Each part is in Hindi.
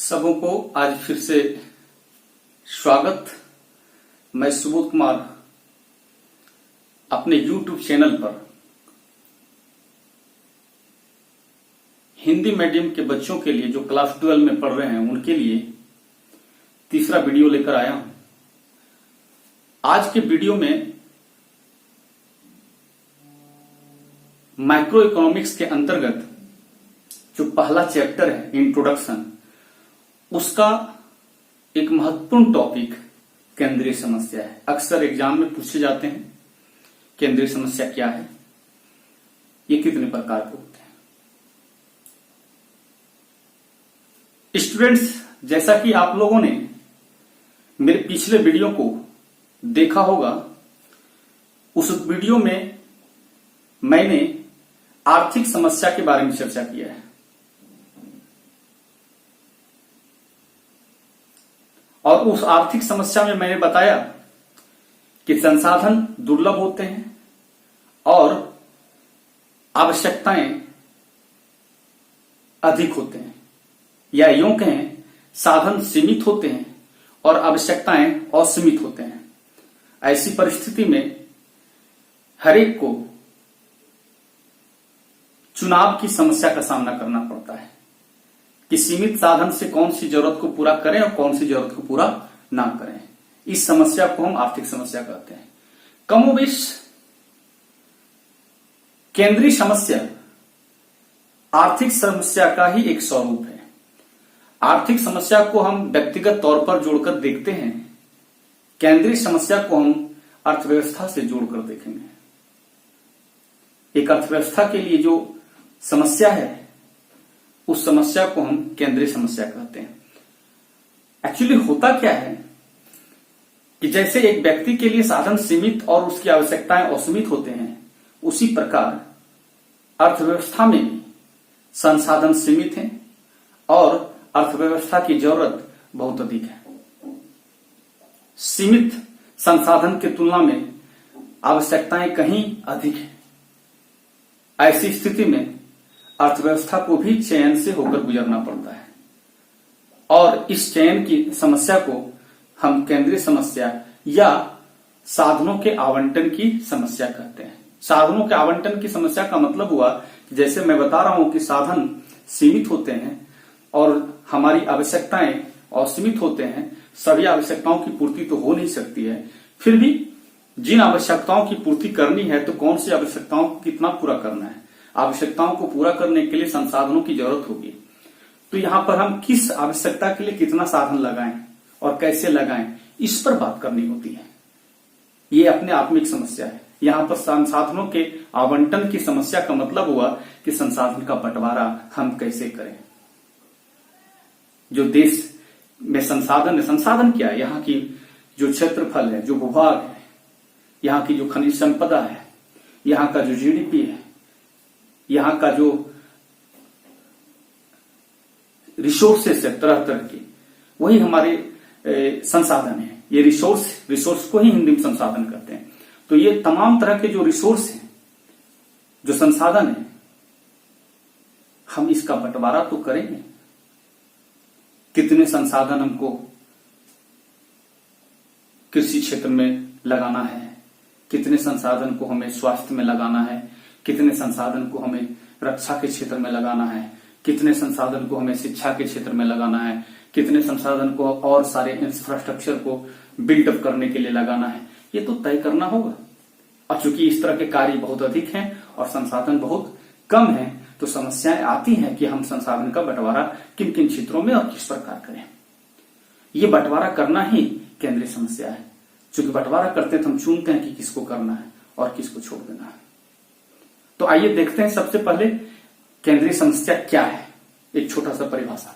सबों को आज फिर से स्वागत। मैं सुबोध कुमार अपने YouTube चैनल पर हिंदी मीडियम के बच्चों के लिए जो क्लास 12 में पढ़ रहे हैं उनके लिए तीसरा वीडियो लेकर आया हूं। आज के वीडियो में माइक्रो इकोनॉमिक्स के अंतर्गत जो पहला चैप्टर है इंट्रोडक्शन, उसका एक महत्वपूर्ण टॉपिक केंद्रीय समस्या है। अक्सर एग्जाम में पूछे जाते हैं केंद्रीय समस्या क्या है, ये कितने प्रकार के होते हैं। स्टूडेंट्स, जैसा कि आप लोगों ने मेरे पिछले वीडियो को देखा होगा, उस वीडियो में मैंने आर्थिक समस्या के बारे में चर्चा किया है और उस आर्थिक समस्या में मैंने बताया कि संसाधन दुर्लभ होते हैं और आवश्यकताएं अधिक होते हैं, या यूं कहें साधन सीमित होते हैं और आवश्यकताएं असीमित होते हैं। ऐसी परिस्थिति में हर एक को चुनाव की समस्या का सामना करना पड़ता है कि सीमित साधन से कौन सी जरूरत को पूरा करें और कौन सी जरूरत को पूरा ना करें। इस समस्या को हम आर्थिक समस्या कहते हैं। कमोबेश केंद्रीय समस्या आर्थिक समस्या का ही एक स्वरूप है। आर्थिक समस्या को हम व्यक्तिगत तौर पर जोड़कर देखते हैं, केंद्रीय समस्या को हम अर्थव्यवस्था से जोड़कर देखेंगे। एक अर्थव्यवस्था के लिए जो समस्या है, उस समस्या को हम केंद्रीय समस्या कहते हैं। एक्चुअली होता क्या है कि जैसे एक व्यक्ति के लिए साधन सीमित और उसकी आवश्यकताएं असीमित होते हैं, उसी प्रकार अर्थव्यवस्था में भी संसाधन सीमित हैं और अर्थव्यवस्था की जरूरत बहुत अधिक है। सीमित संसाधन की तुलना में आवश्यकताएं कहीं अधिक है। ऐसी स्थिति में अर्थव्यवस्था को भी चयन से होकर गुजरना पड़ता है और इस चयन की समस्या को हम केंद्रीय समस्या या साधनों के आवंटन की समस्या कहते हैं। साधनों के आवंटन की समस्या का मतलब हुआ कि जैसे मैं बता रहा हूं कि साधन सीमित होते हैं और हमारी आवश्यकताएं असीमित होते हैं। सभी आवश्यकताओं की पूर्ति तो हो नहीं सकती है, फिर भी जिन आवश्यकताओं की पूर्ति करनी है तो कौन सी आवश्यकताओं को कितना पूरा करना है, आवश्यकताओं को पूरा करने के लिए संसाधनों की जरूरत होगी। तो यहां पर हम किस आवश्यकता के लिए कितना साधन लगाएं और कैसे लगाएं, इस पर बात करनी होती है। ये अपने आप में एक समस्या है। यहां पर संसाधनों के आवंटन की समस्या का मतलब हुआ कि संसाधन का बंटवारा हम कैसे करें। जो देश में संसाधन है, संसाधन क्या है? यहाँ की जो क्षेत्रफल है, जो भूभाग है, यहाँ की जो खनिज संपदा है, यहाँ का जो जीडीपी है, यहाँ का जो रिसोर्सेस है तरह तरह के, वही हमारे संसाधन है। ये रिसोर्स को ही हिंदी में संसाधन कहते हैं। तो ये तमाम तरह के जो रिसोर्स हैं, जो संसाधन है, हम इसका बंटवारा तो करेंगे। कितने संसाधन हमको कृषि क्षेत्र में लगाना है, कितने संसाधन को हमें स्वास्थ्य में लगाना है, कितने संसाधन को हमें रक्षा के क्षेत्र में लगाना है, कितने संसाधन को हमें शिक्षा के क्षेत्र में लगाना है, कितने संसाधन को और सारे इंफ्रास्ट्रक्चर को बिल्डअप करने के लिए लगाना है, ये तो तय करना होगा। और चूंकि इस तरह के कार्य बहुत अधिक हैं और संसाधन बहुत कम है, तो समस्याएं आती हैं कि हम संसाधन का बंटवारा किन किन क्षेत्रों में और किस प्रकार करें। ये बंटवारा करना ही केंद्रीय समस्या है। चूंकि बंटवारा करते हैं तो हम चुनते हैं कि किसको करना है और किसको छोड़ देना है। तो आइए देखते हैं सबसे पहले केंद्रीय समस्या क्या है, एक छोटा सा परिभाषा।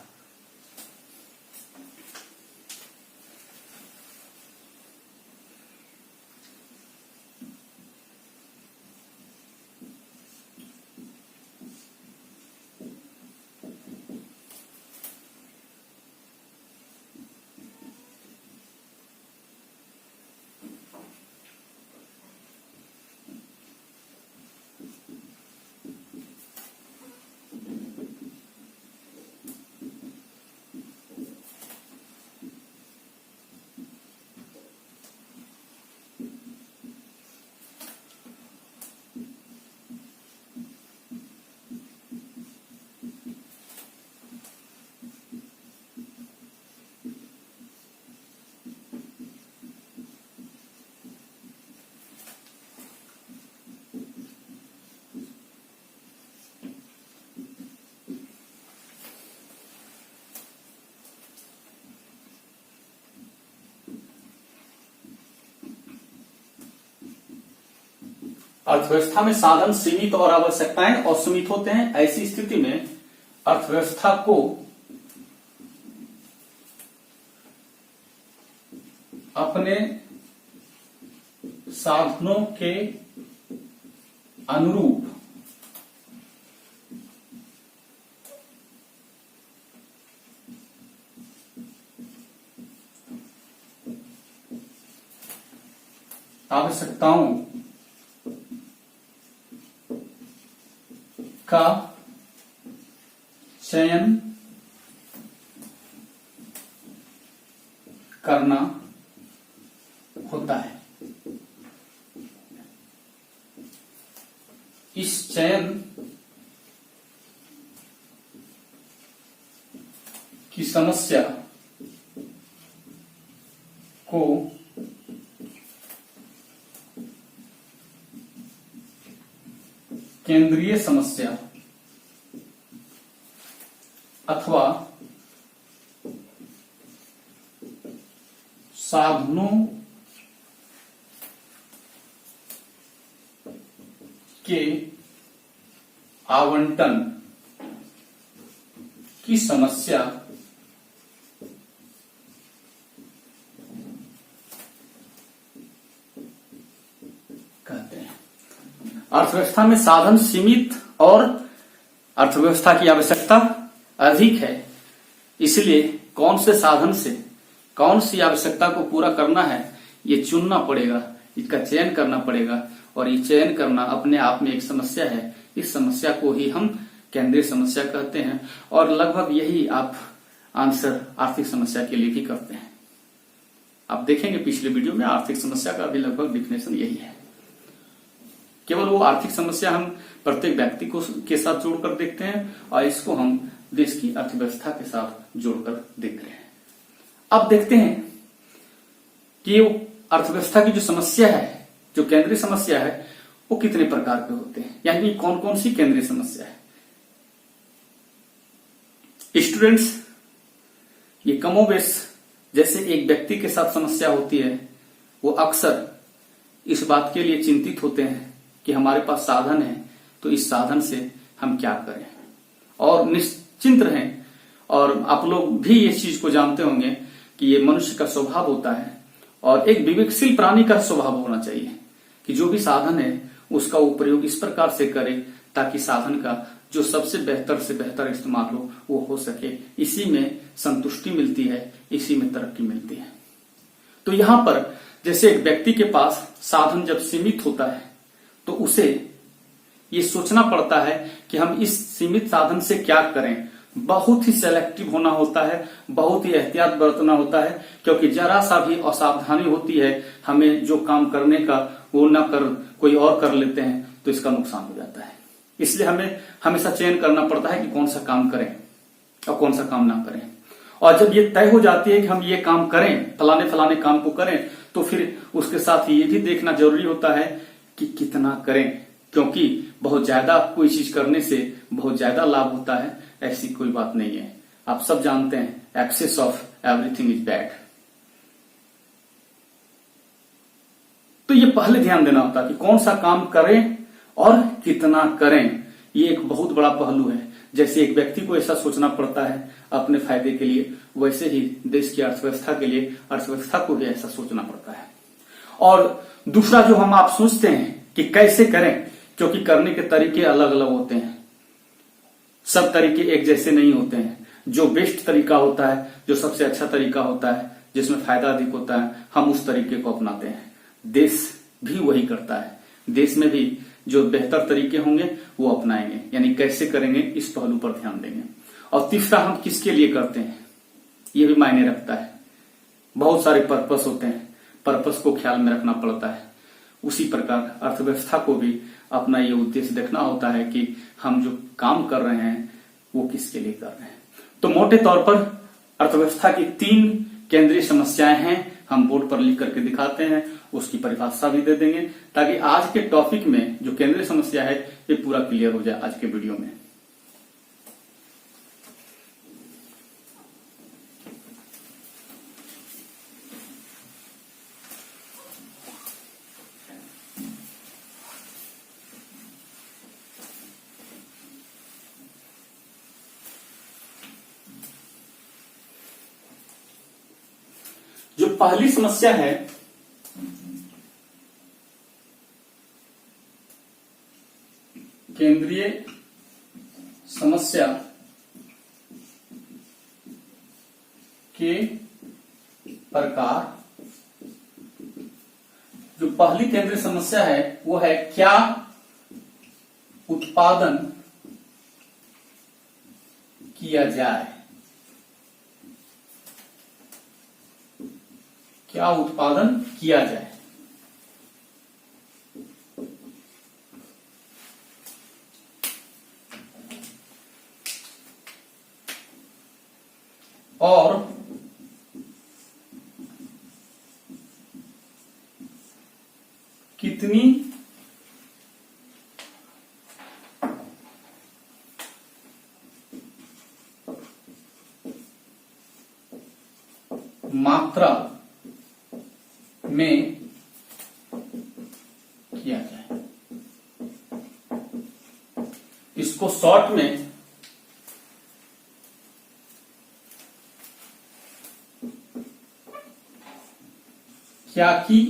अर्थव्यवस्था में साधन सीमित और आवश्यकताएं असीमित होते हैं। ऐसी स्थिति में अर्थव्यवस्था को अपने साधनों के अनुरूप आवश्यकताओं का चयन करना होता है। इस चयन की समस्या को केंद्रीय समस्या अथवा साधनों के आवंटन की समस्या कहते हैं। अर्थव्यवस्था में साधन सीमित और अर्थव्यवस्था की आवश्यकता अधिक है, इसलिए कौन से साधन से कौन सी आवश्यकता को पूरा करना है ये चुनना पड़ेगा, इसका चयन करना पड़ेगा। और ये चयन करना अपने आप में एक समस्या है। इस समस्या को ही हम केंद्रीय समस्या कहते हैं और लगभग यही आप आंसर आर्थिक समस्या के लिए भी करते हैं। आप देखेंगे पिछले वीडियो में आर्थिक समस्या का भी लगभग डिफिनेशन यही है। केवल वो आर्थिक समस्या हम प्रत्येक व्यक्ति को के साथ जोड़कर देखते हैं और इसको हम देश की अर्थव्यवस्था के साथ जोड़कर देख रहे हैं। अब देखते हैं कि अर्थव्यवस्था की जो समस्या है, जो केंद्रीय समस्या है, वो कितने प्रकार के होते हैं, यानी कौन कौन सी केंद्रीय समस्या है। स्टूडेंट्स, ये कमोबेश जैसे एक व्यक्ति के साथ समस्या होती है, वो अक्सर इस बात के लिए चिंतित होते हैं कि हमारे पास साधन है तो इस साधन से हम क्या करें। और निश्चिंत रहें, और आप लोग भी इस चीज को जानते होंगे कि ये मनुष्य का स्वभाव होता है और एक विवेकशील प्राणी का स्वभाव होना चाहिए कि जो भी साधन है उसका उपयोग इस प्रकार से करे ताकि साधन का जो सबसे बेहतर से बेहतर इस्तेमाल वो हो सके। इसी में संतुष्टि मिलती है, इसी में तरक्की मिलती है। तो यहां पर जैसे एक व्यक्ति के पास साधन जब सीमित होता है तो उसे ये सोचना पड़ता है कि हम इस सीमित साधन से क्या करें। बहुत ही सेलेक्टिव होना होता है, बहुत ही एहतियात बरतना होता है, क्योंकि जरा सा भी असावधानी होती है, हमें जो काम करने का वो ना कर कोई और कर लेते हैं तो इसका नुकसान हो जाता है। इसलिए हमें हमेशा चयन करना पड़ता है कि कौन सा काम करें और कौन सा काम ना करें। और जब ये तय हो जाती है कि हम ये काम करें, फलाने फलाने काम को करें, तो फिर उसके साथ ये भी देखना जरूरी होता है कि कितना करें, क्योंकि बहुत ज्यादा कोई चीज करने से बहुत ज्यादा लाभ होता है ऐसी कोई बात नहीं है। आप सब जानते हैं excess of everything is bad. तो ये पहले ध्यान देना होता है कि कौन सा काम करें और कितना करें। ये एक बहुत बड़ा पहलू है। जैसे एक व्यक्ति को ऐसा सोचना पड़ता है अपने फायदे के लिए, वैसे ही देश की अर्थव्यवस्था के लिए अर्थव्यवस्था को भी ऐसा सोचना पड़ता है। और दूसरा जो हम आप सोचते हैं कि कैसे करें, क्योंकि करने के तरीके अलग अलग होते हैं, सब तरीके एक जैसे नहीं होते हैं। जो बेस्ट तरीका होता है, जो सबसे अच्छा तरीका होता है, जिसमें फायदा अधिक होता है, हम उस तरीके को अपनाते हैं। देश भी वही करता है। देश में भी जो बेहतर तरीके होंगे वो अपनाएंगे, यानी कैसे करेंगे इस पहलू पर ध्यान देंगे। और तीसरा, हम किसके लिए करते हैं ये भी मायने रखता है। बहुत सारे पर्पस होते हैं, पर्पस को ख्याल में रखना पड़ता है। उसी प्रकार अर्थव्यवस्था को भी अपना ये उद्देश्य देखना होता है कि हम जो काम कर रहे हैं वो किसके लिए कर रहे हैं। तो मोटे तौर पर अर्थव्यवस्था की 3 केंद्रीय समस्याएं हैं। हम बोर्ड पर लिख करके दिखाते हैं, उसकी परिभाषा भी दे देंगे ताकि आज के टॉपिक में जो केंद्रीय समस्या है ये पूरा क्लियर हो जाए आज के वीडियो में। पहली समस्या है केंद्रीय समस्या के प्रकार। जो पहली केंद्रीय समस्या है वो है क्या उत्पादन किया जाए, क्या उत्पादन किया जाए। और कितनी मात्रा में किया जाए। इसको शॉर्ट में क्या की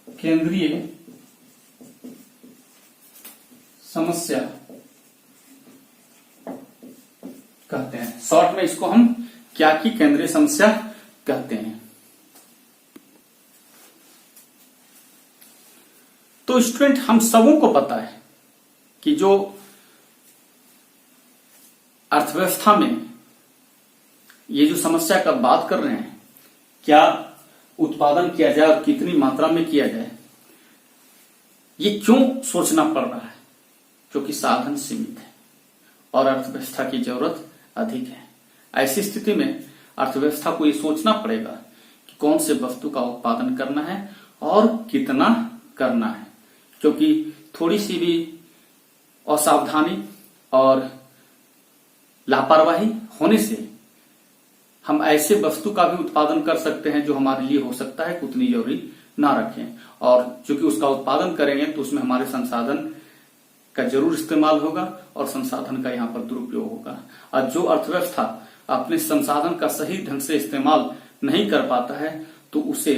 केंद्रीय समस्या कहते हैं। शॉर्ट में इसको हम क्या की केंद्रीय समस्या कहते हैं। तो स्टूडेंट, हम सबों को पता है कि जो अर्थव्यवस्था में ये जो समस्या का बात कर रहे हैं, क्या उत्पादन किया जाए और कितनी मात्रा में किया जाए, ये क्यों सोचना पड़ रहा है? क्योंकि साधन सीमित है और अर्थव्यवस्था की जरूरत अधिक है। ऐसी स्थिति में अर्थव्यवस्था को ये सोचना पड़ेगा कि कौन से वस्तु का उत्पादन करना है और कितना करना है, क्योंकि थोड़ी सी भी असावधानी और लापरवाही होने से हम ऐसे वस्तु का भी उत्पादन कर सकते हैं जो हमारे लिए हो सकता है उतनी जरूरी ना रखें, और चूंकि उसका उत्पादन करेंगे तो उसमें हमारे संसाधन का जरूर इस्तेमाल होगा और संसाधन का यहाँ पर दुरुपयोग होगा। और जो अर्थव्यवस्था अपने संसाधन का सही ढंग से इस्तेमाल नहीं कर पाता है तो उसे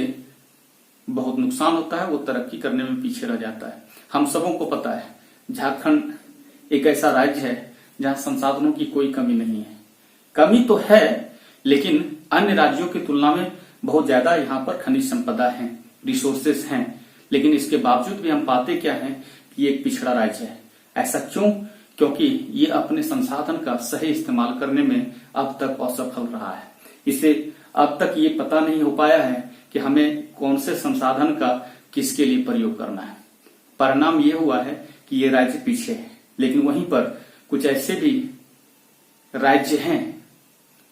बहुत नुकसान होता है, वो तरक्की करने में पीछे रह जाता है। हम सबों को पता है झारखंड एक ऐसा राज्य है जहां संसाधनों की कोई कमी नहीं है। कमी तो है, लेकिन अन्य राज्यों की तुलना में बहुत ज्यादा यहाँ पर खनिज संपदा है, रिसोर्सेस हैं, लेकिन इसके बावजूद भी हम पाते क्या है कि ये एक पिछड़ा राज्य है। ऐसा क्यों? क्योंकि ये अपने संसाधन का सही इस्तेमाल करने में अब तक असफल रहा है। इसे अब तक ये पता नहीं हो पाया है कि हमें कौन से संसाधन का किसके लिए प्रयोग करना है। परिणाम ये हुआ है कि ये राज्य पीछे है। लेकिन वहीं पर कुछ ऐसे भी राज्य हैं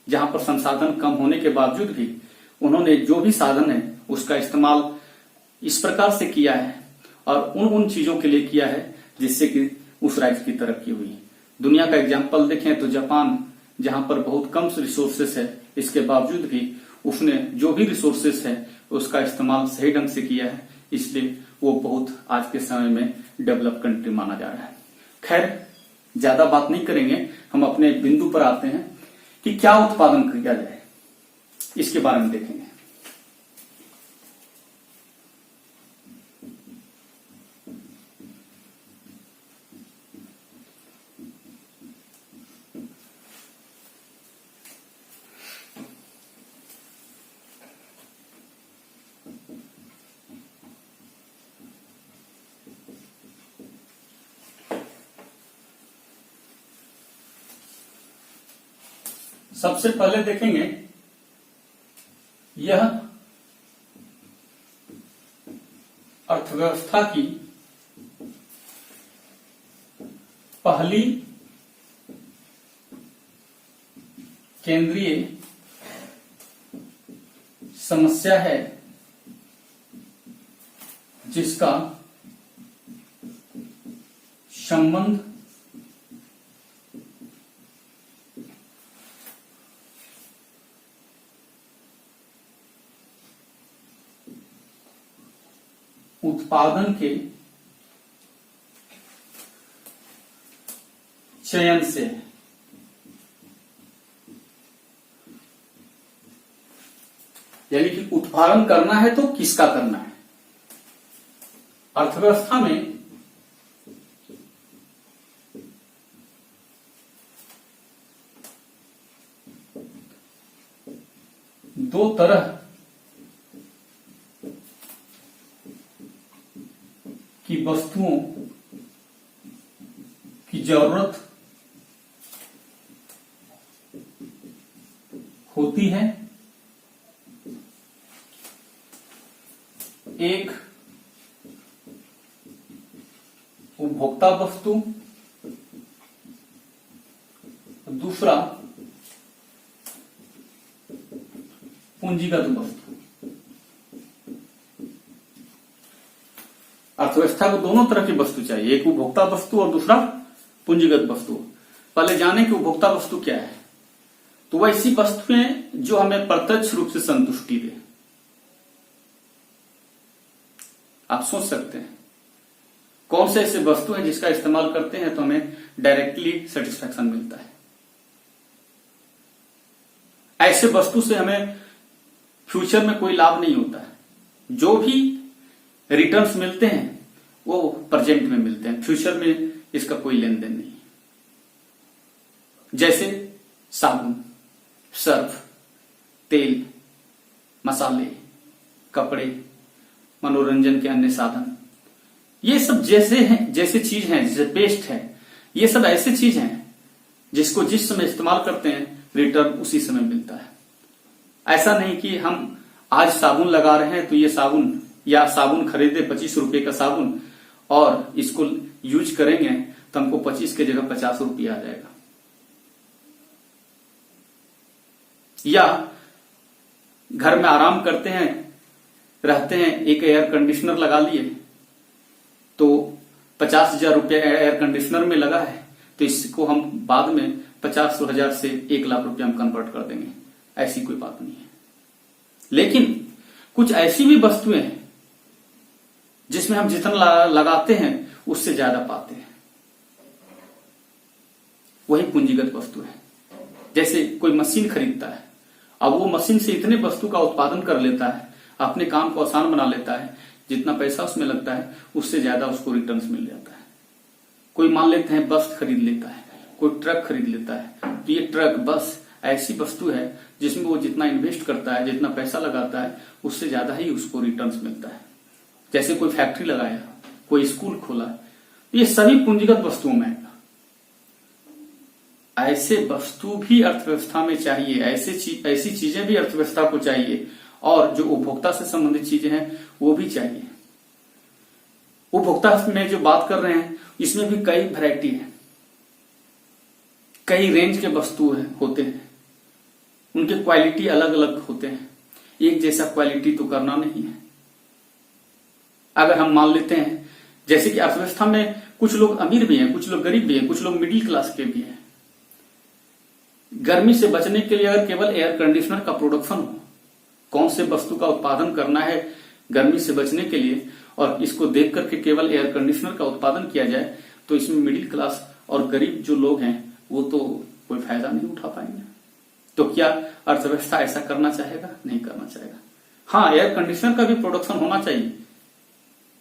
जहां पर संसाधन कम होने के बावजूद भी उन्होंने जो भी साधन है उसका इस्तेमाल इस प्रकार से किया है और उन चीजों के लिए किया है जिससे कि उस राज्य की तरक्की हुई। दुनिया का एग्जाम्पल देखें तो जापान, जहां पर बहुत कम रिसोर्सेस है, इसके बावजूद भी उसने जो भी रिसोर्सेस है उसका इस्तेमाल सही ढंग से किया है, इसलिए वो बहुत आज के समय में डेवलप कंट्री माना जा रहा है। खैर, ज्यादा बात नहीं करेंगे, हम अपने बिंदु पर आते हैं कि क्या उत्पादन किया जाए, इसके बारे में देखेंगे। सबसे पहले देखेंगे यह अर्थव्यवस्था की पहली केंद्रीय समस्या है जिसका संबंध उत्पादन के चयन से। यानी कि उत्पादन करना है तो किसका करना है। अर्थव्यवस्था में दो तरह की वस्तुओं की जरूरत होती है। एक उपभोक्ता वस्तु, दूसरा पूंजीगत वस्तु। अर्थव्यवस्था को दोनों तरह की वस्तु चाहिए, एक उपभोक्ता वस्तु और दूसरा पूंजीगत वस्तु। पहले जाने कि उपभोक्ता वस्तु क्या है। तो वैसी वस्तुएं जो हमें प्रत्यक्ष रूप से संतुष्टि दे। आप सोच सकते हैं कौन से ऐसे वस्तु हैं जिसका इस्तेमाल करते हैं तो हमें डायरेक्टली सेटिस्फैक्शन मिलता है। ऐसे वस्तु से हमें फ्यूचर में कोई लाभ नहीं होता है। जो भी रिटर्न्स मिलते हैं वो प्रेजेंट में मिलते हैं, फ्यूचर में इसका कोई लेन देन नहीं। जैसे साबुन, सर्फ, तेल, मसाले, कपड़े, मनोरंजन के अन्य साधन, ये सब जैसे चीज हैं, जैसे पेस्ट है, ये सब ऐसे चीज हैं जिसको जिस समय इस्तेमाल करते हैं रिटर्न उसी समय मिलता है। ऐसा नहीं कि हम आज साबुन लगा रहे हैं तो ये साबुन या साबुन खरीदे 25 रुपए का साबुन और इसको यूज करेंगे तो हमको 25 के जगह 50 रुपया आ जाएगा। या घर में आराम करते हैं, रहते हैं, एक एयर कंडीशनर लगा लिए तो 50,000 रुपया एयर कंडीशनर में लगा है तो इसको हम बाद में 50,000 से 1,00,000 रुपया हम कन्वर्ट कर देंगे। ऐसी कोई बात नहीं है। लेकिन कुछ ऐसी भी वस्तुएं हैं जिसमें हम जितना लगाते हैं उससे ज्यादा पाते हैं, वही पूंजीगत वस्तु है। जैसे कोई मशीन खरीदता है, अब वो मशीन से इतने वस्तु का उत्पादन कर लेता है, अपने काम को आसान बना लेता है, जितना पैसा उसमें लगता है उससे ज्यादा उसको रिटर्न्स मिल जाता है। कोई मान लेते हैं बस खरीद लेता है, कोई ट्रक खरीद लेता है, तो ये ट्रक बस ऐसी वस्तु है जिसमें वो जितना इन्वेस्ट करता है, जितना पैसा लगाता है, उससे ज्यादा ही उसको रिटर्न्स मिलता है। जैसे कोई फैक्ट्री लगाया, कोई स्कूल खोला, ये सभी पूंजीगत वस्तुओं में आएगा। ऐसे वस्तु भी अर्थव्यवस्था में चाहिए, ऐसी चीजें भी अर्थव्यवस्था को चाहिए, और जो उपभोक्ता से संबंधित चीजें हैं वो भी चाहिए। उपभोक्ता में जो बात कर रहे हैं इसमें भी कई वैरायटी है, कई रेंज के वस्तु होते हैं, उनके क्वालिटी अलग अलग होते हैं। एक जैसा क्वालिटी तो करना नहीं है। अगर हम मान लेते हैं जैसे कि अर्थव्यवस्था में कुछ लोग अमीर भी हैं, कुछ लोग गरीब भी हैं, कुछ लोग मिडिल क्लास के भी हैं। गर्मी से बचने के लिए अगर केवल एयर कंडीशनर का प्रोडक्शन हो, कौन से वस्तु का उत्पादन करना है गर्मी से बचने के लिए, और इसको देख करके केवल एयर कंडीशनर का उत्पादन किया जाए, तो इसमें मिडिल क्लास और गरीब जो लोग हैं वो तो कोई फायदा नहीं उठा पाएंगे। तो क्या अर्थव्यवस्था ऐसा करना चाहेगा? नहीं करना चाहेगा। हाँ, एयर कंडीशनर का भी प्रोडक्शन होना चाहिए,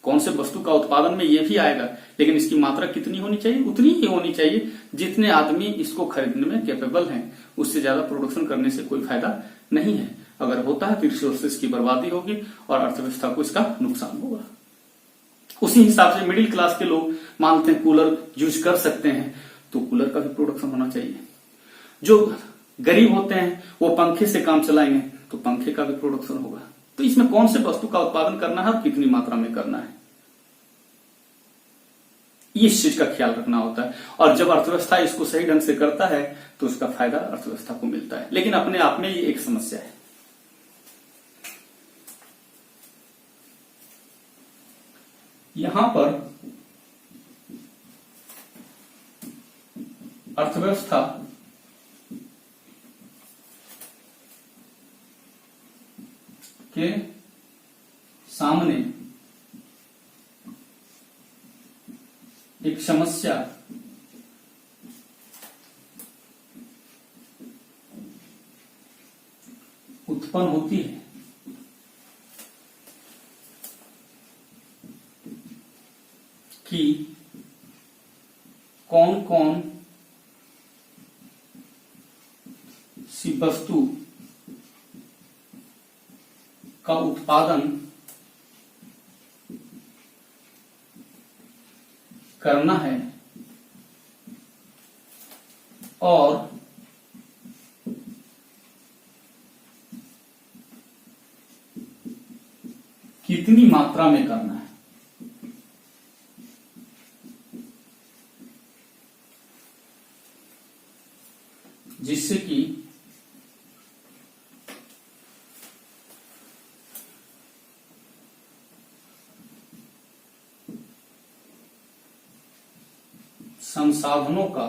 कौन से वस्तु का उत्पादन में ये भी आएगा, लेकिन इसकी मात्रा कितनी होनी चाहिए? उतनी ही होनी चाहिए जितने आदमी इसको खरीदने में कैपेबल हैं। उससे ज्यादा प्रोडक्शन करने से कोई फायदा नहीं है। अगर होता है तो रिसोर्सेज की बर्बादी होगी और अर्थव्यवस्था को इसका नुकसान होगा। उसी हिसाब से मिडिल क्लास के लोग मानते हैं कूलर यूज कर सकते हैं, तो कूलर का भी प्रोडक्शन होना चाहिए। जो गरीब होते हैं वो पंखे से काम चलाएंगे, तो पंखे का भी प्रोडक्शन होगा। तो इसमें कौन से वस्तु का उत्पादन करना है और कितनी मात्रा में करना है, इस चीज का ख्याल रखना होता है। और जब अर्थव्यवस्था इसको सही ढंग से करता है तो उसका फायदा अर्थव्यवस्था को मिलता है। लेकिन अपने आप में ये एक समस्या है। यहां पर अर्थव्यवस्था के सामने एक समस्या उत्पन्न होती है। कि कौन कौन सी वस्तु का उत्पादन करना है और कितनी मात्रा में करना है। जिससे कि संसाधनों का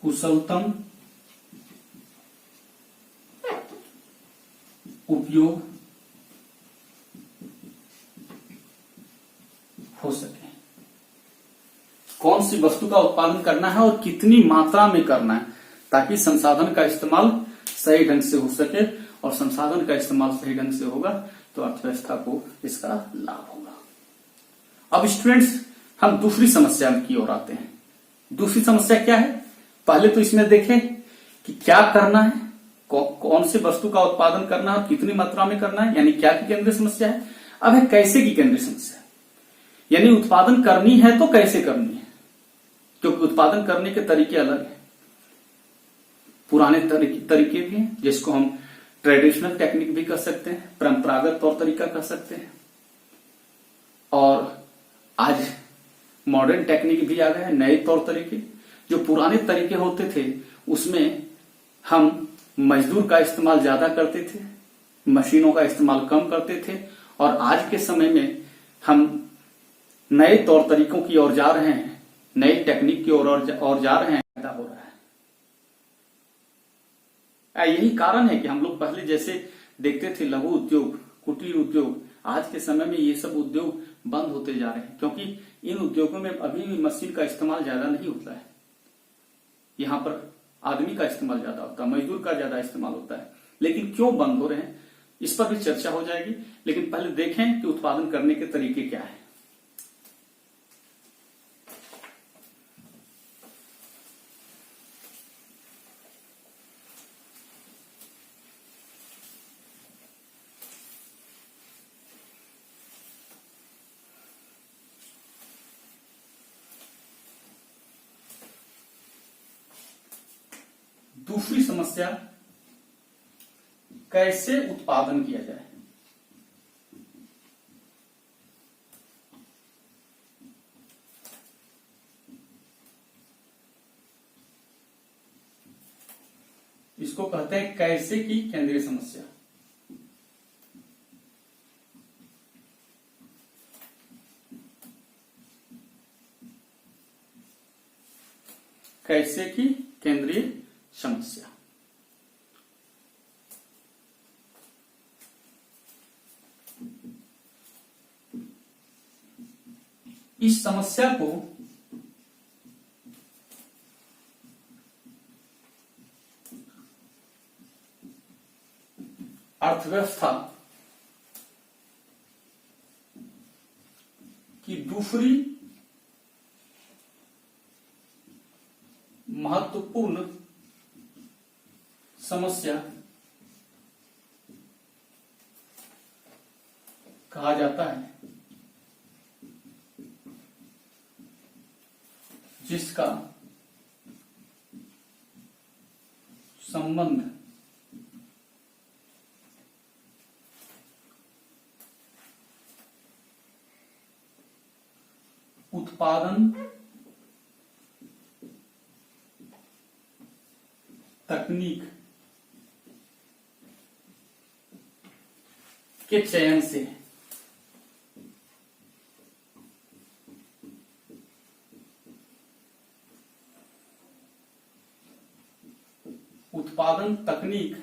कुशलतम उपयोग हो सके। कौन सी वस्तु का उत्पादन करना है और कितनी मात्रा में करना है, ताकि संसाधन का इस्तेमाल सही ढंग से हो सके, और संसाधन का इस्तेमाल सही ढंग से होगा तो अर्थव्यवस्था को इसका लाभ होगा। अब स्टूडेंट्स, हम दूसरी समस्या की ओर आते हैं। दूसरी समस्या क्या है? पहले तो इसमें देखें कि क्या करना है, कौन से वस्तु का उत्पादन करना है और कितनी मात्रा में करना है, यानी क्या की केंद्रीय समस्या है। अब है कैसे की केंद्रीय समस्या, यानी उत्पादन करनी है तो कैसे करनी है, क्योंकि उत्पादन करने के तरीके अलग हैं। पुराने तरीके भी हैं, जिसको हम ट्रेडिशनल टेक्निक भी कर सकते हैं, परंपरागत तौर तरीका कर सकते हैं, और आज मॉडर्न टेक्निक भी आ गए हैं, नए तौर तरीके। जो पुराने तरीके होते थे उसमें हम मजदूर का इस्तेमाल ज्यादा करते थे, मशीनों का इस्तेमाल कम करते थे, और आज के समय में हम नए तौर तरीकों की ओर जा रहे हैं, नई टेक्निक की ओर जा रहे हैं। पैदा हो रहा है। यही कारण है कि हम लोग पहले जैसे देखते थे लघु उद्योग, कुटीर उद्योग, आज के समय में ये सब उद्योग बंद होते जा रहे हैं, क्योंकि इन उद्योगों में अभी भी मशीन का इस्तेमाल ज्यादा नहीं होता है। यहाँ पर आदमी का इस्तेमाल ज्यादा होता है, मजदूर का ज्यादा इस्तेमाल होता है। लेकिन क्यों बंद हो रहे हैं, इस पर भी चर्चा हो जाएगी। लेकिन पहले देखें कि उत्पादन करने के तरीके क्या है। दूसरी समस्या, कैसे उत्पादन किया जाए। इसको कहते हैं कैसे की केंद्रीय समस्या। कैसे की केंद्रीय समस्या। इस समस्या को अर्थव्यवस्था की दूसरी महत्वपूर्ण समस्या कहा जाता है, जिसका संबंध उत्पादन तकनीक के चयन से। उत्पादन तकनीक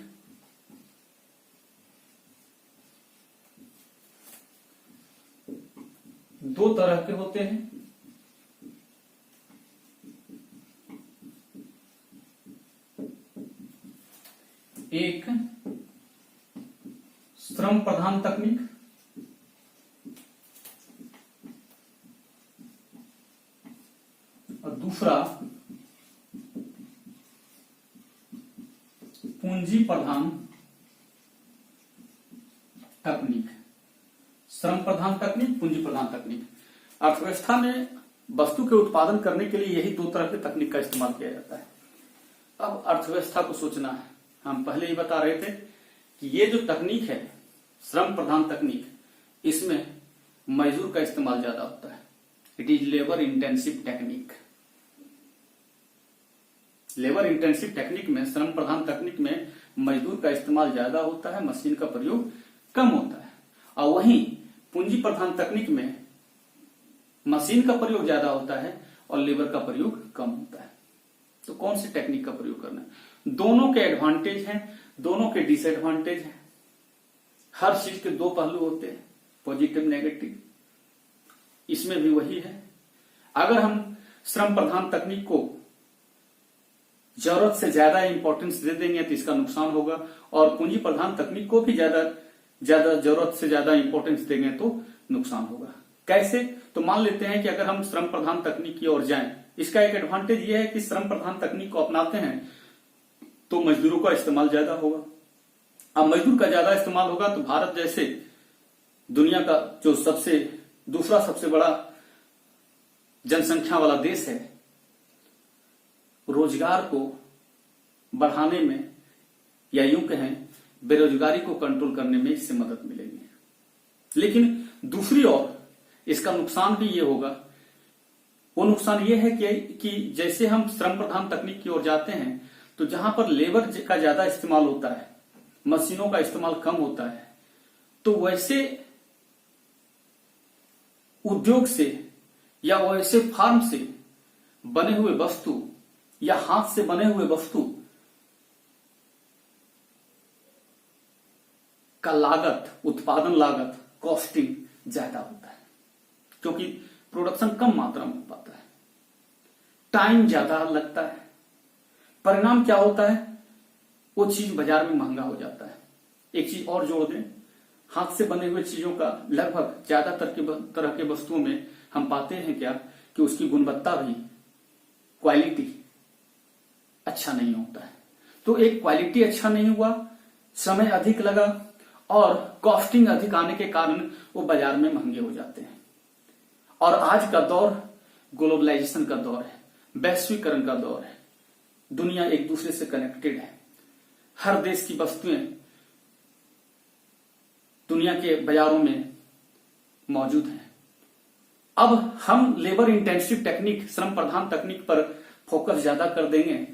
दो तरह के होते हैं। एक श्रम प्रधान तकनीक, और दूसरा पूंजी प्रधान तकनीक। श्रम प्रधान तकनीक, पूंजी प्रधान तकनीक। अर्थव्यवस्था में वस्तु के उत्पादन करने के लिए यही दो तरह की तकनीक का इस्तेमाल किया जाता है। अब अर्थव्यवस्था को सोचना है। हम पहले ही बता रहे थे कि ये जो तकनीक है श्रम प्रधान तकनीक, इसमें मजदूर का इस्तेमाल ज्यादा होता है। It is labour intensive technique. Labour intensive technique में, श्रम प्रधान तकनीक में मजदूर का इस्तेमाल ज्यादा होता है, मशीन का प्रयोग कम होता है। और वहीं पूंजी प्रधान तकनीक में मशीन का प्रयोग ज्यादा होता है और लेबर का प्रयोग कम होता है। तो कौन सी टेक्निक का प्रयोग करना है? दोनों के एडवांटेज हैं, दोनों के डिसएडवांटेज हैं। हर चीज के दो पहलू होते हैं, पॉजिटिव नेगेटिव। इसमें भी वही है। अगर हम श्रम प्रधान तकनीक को जरूरत से ज्यादा इंपॉर्टेंस दे देंगे तो इसका नुकसान होगा, और पूंजी प्रधान तकनीक को भी ज्यादा जरूरत से ज्यादा इंपॉर्टेंस देंगे तो नुकसान होगा। कैसे? तो मान लेते हैं कि अगर हम श्रम प्रधान तकनीक की ओर जाएं, इसका एक एडवांटेज यह है कि श्रम प्रधान तकनीक को अपनाते हैं तो मजदूरों का इस्तेमाल ज्यादा होगा। अब मजदूर का ज्यादा इस्तेमाल होगा तो भारत जैसे दुनिया का जो दूसरा सबसे बड़ा जनसंख्या वाला देश है, रोजगार को बढ़ाने में, या यूं कहें बेरोजगारी को कंट्रोल करने में इससे मदद मिलेगी। लेकिन दूसरी ओर इसका नुकसान भी ये होगा। वो नुकसान ये है कि जैसे हम श्रम प्रधान तकनीक की ओर जाते हैं तो जहां पर लेबर का ज्यादा इस्तेमाल होता है, मशीनों का इस्तेमाल कम होता है, तो वैसे उद्योग से या वैसे फार्म से बने हुए वस्तु या हाथ से बने हुए वस्तु का लागत, उत्पादन लागत, कॉस्टिंग ज्यादा होता है, क्योंकि प्रोडक्शन कम मात्रा में हो पाता है, टाइम ज्यादा लगता है। परिणाम क्या होता है? वो चीज बाजार में महंगा हो जाता है। एक चीज और जोड़ दें, हाथ से बने हुए चीजों का लगभग ज्यादातर तरह के वस्तुओं में हम पाते हैं क्या कि उसकी गुणवत्ता भी, क्वालिटी अच्छा नहीं होता है। तो एक क्वालिटी अच्छा नहीं हुआ, समय अधिक लगा और कॉस्टिंग अधिक आने के कारण वो बाजार में महंगे हो जाते हैं। और आज का दौर ग्लोबलाइजेशन का दौर है, वैश्वीकरण का दौर है। दुनिया एक दूसरे से कनेक्टेड है। हर देश की वस्तुएं दुनिया के बाजारों में मौजूद हैं। अब हम लेबर इंटेंसिव टेक्निक, श्रम प्रधान तकनीक पर फोकस ज्यादा कर देंगे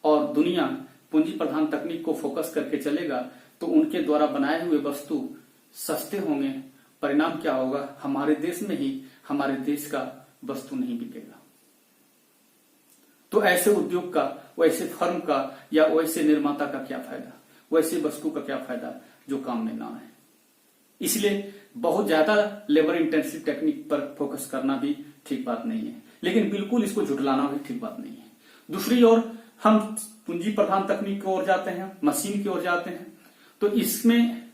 और दुनिया पूंजी प्रधान तकनीक को फोकस करके चलेगा तो उनके द्वारा बनाए हुए वस्तु सस्ते होंगे। परिणाम क्या होगा? हमारे देश में ही हमारे देश का वस्तु नहीं बिकेगा। तो ऐसे उद्योग का, वैसे फर्म का या वैसे निर्माता का क्या फायदा, वैसे वस्तु का क्या फायदा जो काम में ना आए। इसलिए बहुत ज्यादा लेबर इंटेंसिव टेक्निक पर फोकस करना भी ठीक बात नहीं है, लेकिन बिल्कुल इसको झुठलाना भी ठीक बात नहीं है। दूसरी ओर हम पूंजी प्रधान तकनीक की ओर जाते हैं, मशीन की ओर जाते हैं, तो इसमें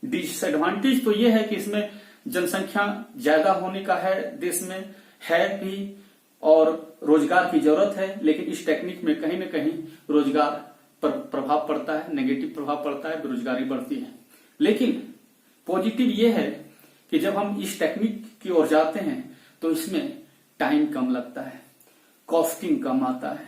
डिसएडवांटेज तो यह है कि इसमें जनसंख्या ज्यादा होने का है, देश में है भी, और रोजगार की जरूरत है। लेकिन इस टेक्निक में कहीं न कहीं रोजगार पर प्रभाव पड़ता है, नेगेटिव प्रभाव पड़ता है, बेरोजगारी बढ़ती है। लेकिन पॉजिटिव यह है कि जब हम इस टेक्निक की ओर जाते हैं तो इसमें टाइम कम लगता है, कॉस्टिंग कम आता है,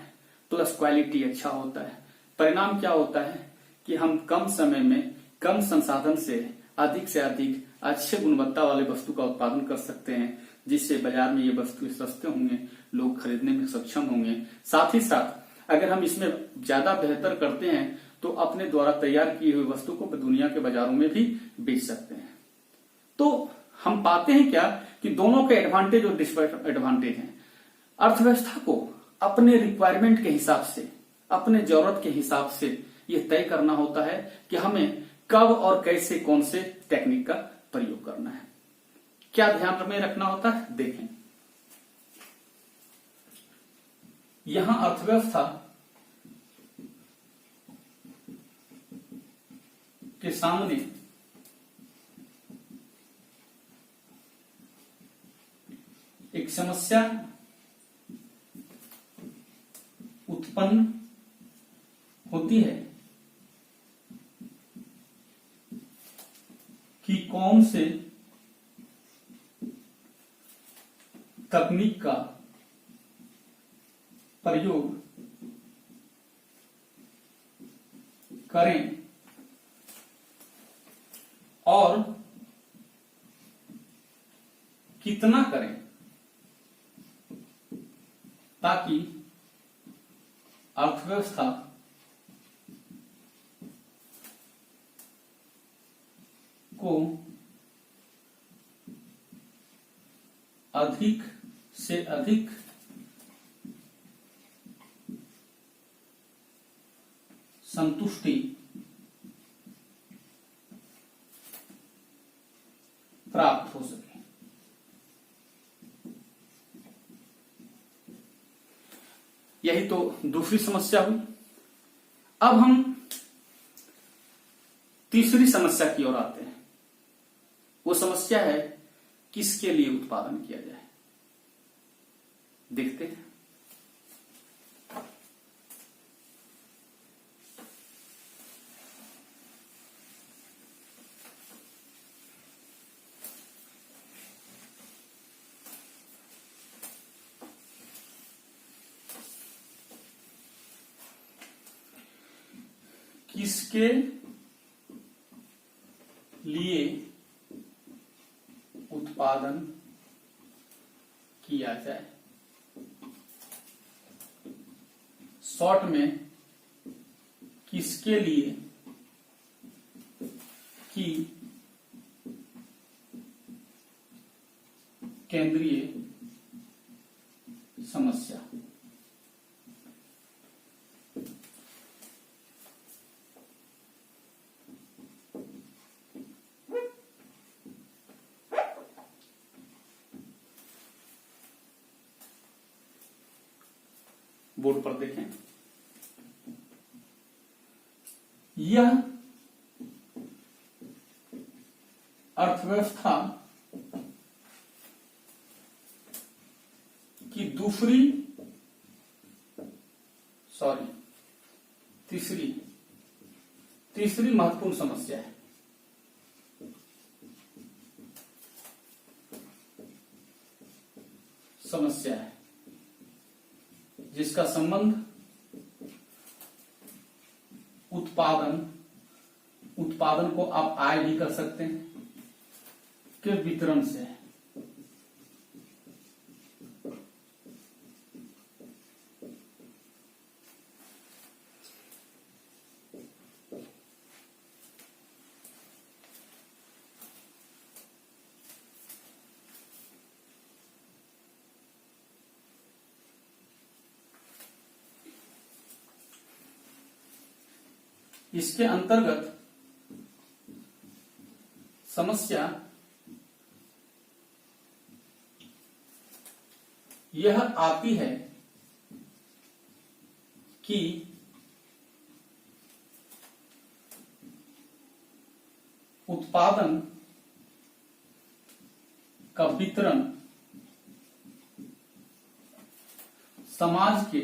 प्लस क्वालिटी अच्छा होता है। परिणाम क्या होता है कि हम कम समय में, कम संसाधन से अधिक अच्छे गुणवत्ता वाले वस्तु का उत्पादन कर सकते हैं, जिससे बाजार में ये वस्तु सस्ते होंगे, लोग खरीदने में सक्षम होंगे। साथ ही साथ अगर हम इसमें ज्यादा बेहतर करते हैं तो अपने द्वारा तैयार की हुई वस्तु को दुनिया के बाजारों में भी बेच सकते हैं। तो हम पाते हैं क्या कि दोनों के एडवांटेज और डिसएडवांटेज हैं। अर्थव्यवस्था को अपने रिक्वायरमेंट के हिसाब से, अपने जरूरत के हिसाब से यह तय करना होता है कि हमें कब और कैसे, कौन से टेक्निक का प्रयोग करना है। क्या ध्यान में रखना होता है? देखें, यहां अर्थव्यवस्था के सामने समस्या उत्पन्न होती है कि कौन से तकनीक का प्रयोग करें और कितना करें ताकि अर्थव्यवस्था को अधिक से अधिक संतुष्टि प्राप्त हो सके। यही तो दूसरी समस्या हुई। अब हम तीसरी समस्या की ओर आते हैं। वो समस्या है किसके लिए उत्पादन किया जाए। देखते हैं। किसके लिए उत्पादन किया जाए। शॉर्ट में किसके लिए की केंद्रीय समस्या। बोर्ड पर देखें। यह अर्थव्यवस्था की तीसरी महत्वपूर्ण समस्या है। जिसका संबंध उत्पादन को आप आय भी कर सकते हैं के वितरण से है। इसके अंतर्गत समस्या यह आती है कि उत्पादन का वितरण समाज के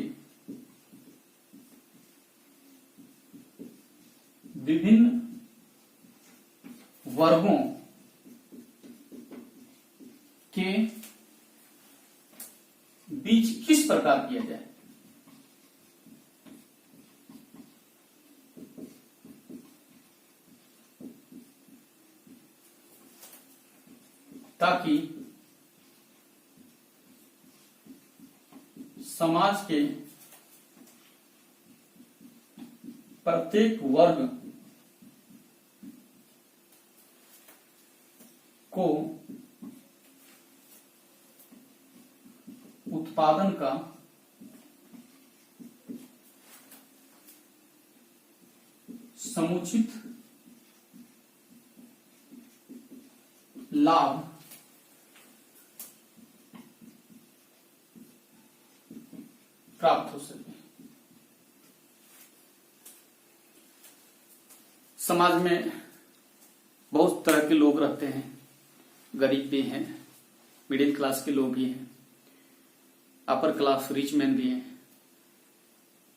विभिन्न वर्गों के बीच किस प्रकार किया जाए ताकि समाज के प्रत्येक वर्ग को उत्पादन का समुचित लाभ प्राप्त हो सके। समाज में बहुत तरह के लोग रहते हैं, गरीब भी हैं, मिडिल क्लास के लोग भी हैं, अपर क्लास रिच मैन भी हैं।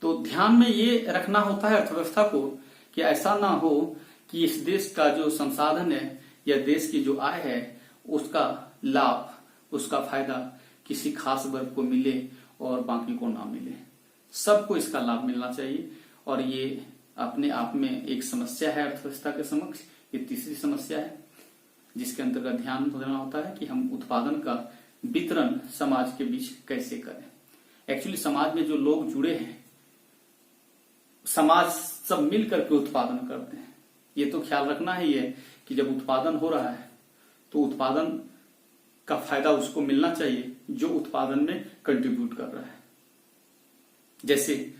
तो ध्यान में ये रखना होता है अर्थव्यवस्था को कि ऐसा ना हो कि इस देश का जो संसाधन है या देश की जो आय है उसका लाभ, उसका फायदा किसी खास वर्ग को मिले और बाकी को ना मिले। सबको इसका लाभ मिलना चाहिए। और ये अपने आप में एक समस्या है अर्थव्यवस्था के समक्ष। ये तीसरी समस्या है जिसके अंतर्गत ध्यान देना होता है कि हम उत्पादन का वितरण समाज के बीच कैसे करें। एक्चुअली समाज में जो लोग जुड़े हैं, समाज सब मिल करके उत्पादन करते हैं। ये तो ख्याल रखना ही है कि जब उत्पादन हो रहा है तो उत्पादन का फायदा उसको मिलना चाहिए जो उत्पादन में कंट्रीब्यूट कर रहा है। जैसे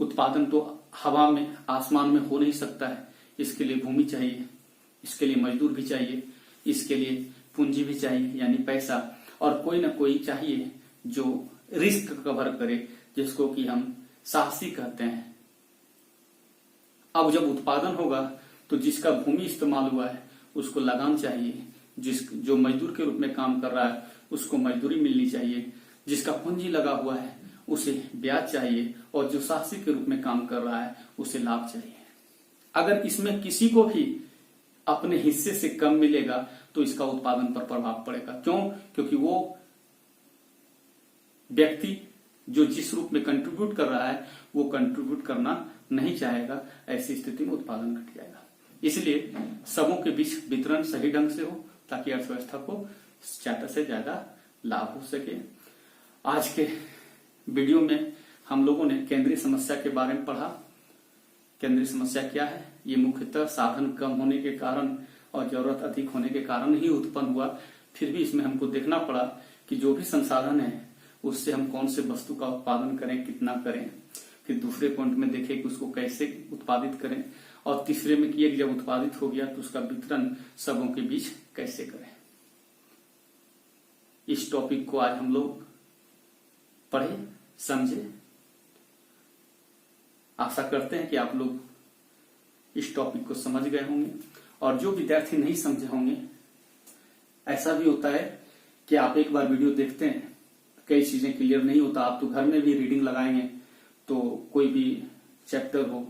उत्पादन तो हवा में, आसमान में हो नहीं सकता है। इसके लिए भूमि चाहिए, इसके लिए मजदूर भी चाहिए, इसके लिए पूंजी भी चाहिए यानी पैसा, और कोई ना कोई चाहिए जो रिस्क कवर करे, जिसको कि हम साहसी कहते हैं। अब जब उत्पादन होगा तो जिसका भूमि इस्तेमाल हुआ है उसको लगान चाहिए, जो मजदूर के रूप में काम कर रहा है उसको मजदूरी मिलनी चाहिए, जिसका पूंजी लगा हुआ है उसे ब्याज चाहिए, और जो साहसी के रूप में काम कर रहा है उसे लाभ चाहिए। अगर इसमें किसी को भी अपने हिस्से से कम मिलेगा तो इसका उत्पादन पर प्रभाव पड़ेगा। क्यों? क्योंकि वो व्यक्ति जो जिस रूप में कंट्रीब्यूट कर रहा है वो कंट्रीब्यूट करना नहीं चाहेगा। ऐसी स्थिति में उत्पादन घट जाएगा। इसलिए सबों के बीच वितरण सही ढंग से हो ताकि अर्थव्यवस्था को ज्यादा से ज्यादा लाभ हो सके। आज के वीडियो में हम लोगों ने केंद्रीय समस्या के बारे में पढ़ा। केंद्रीय समस्या क्या है? ये मुख्यतः साधन कम होने के कारण और जरूरत अधिक होने के कारण ही उत्पन्न हुआ। फिर भी इसमें हमको देखना पड़ा कि जो भी संसाधन है उससे हम कौन से वस्तु का उत्पादन करें, कितना करें। फिर दूसरे पॉइंट में देखें कि उसको कैसे उत्पादित करें, और तीसरे में किया कि जब उत्पादित हो गया तो उसका वितरण सबों के बीच कैसे करें। इस टॉपिक को आज हम लोग पढ़े, समझे। आशा करते हैं कि आप लोग इस टॉपिक को समझ गए होंगे। और जो विद्यार्थी नहीं समझे होंगे, ऐसा भी होता है कि आप एक बार वीडियो देखते हैं, कई चीजें क्लियर नहीं होता। आप तो घर में भी रीडिंग लगाएंगे तो कोई भी चैप्टर हो,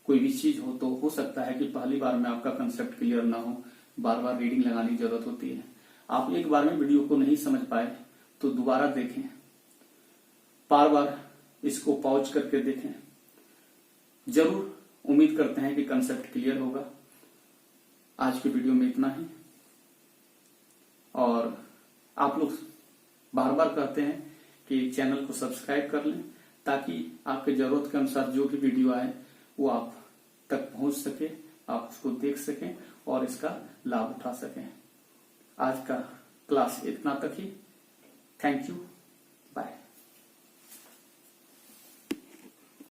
कोई भी चीज हो, तो हो सकता है कि पहली बार में आपका कंसेप्ट क्लियर ना हो, बार बार रीडिंग लगाने की जरूरत होती है। आप एक बार में वीडियो को नहीं समझ पाए तो दोबारा देखें, बार बार इसको पॉज करके देखें। जरूर उम्मीद करते हैं कि कंसेप्ट क्लियर होगा। आज के वीडियो में इतना ही। और आप लोग बार बार कहते हैं कि चैनल को सब्सक्राइब कर लें ताकि आपके जरूरत के अनुसार जो भी वीडियो आए वो आप तक पहुंच सके, आप उसको देख सकें और इसका लाभ उठा सकें। आज का क्लास इतना तक ही। Thank you.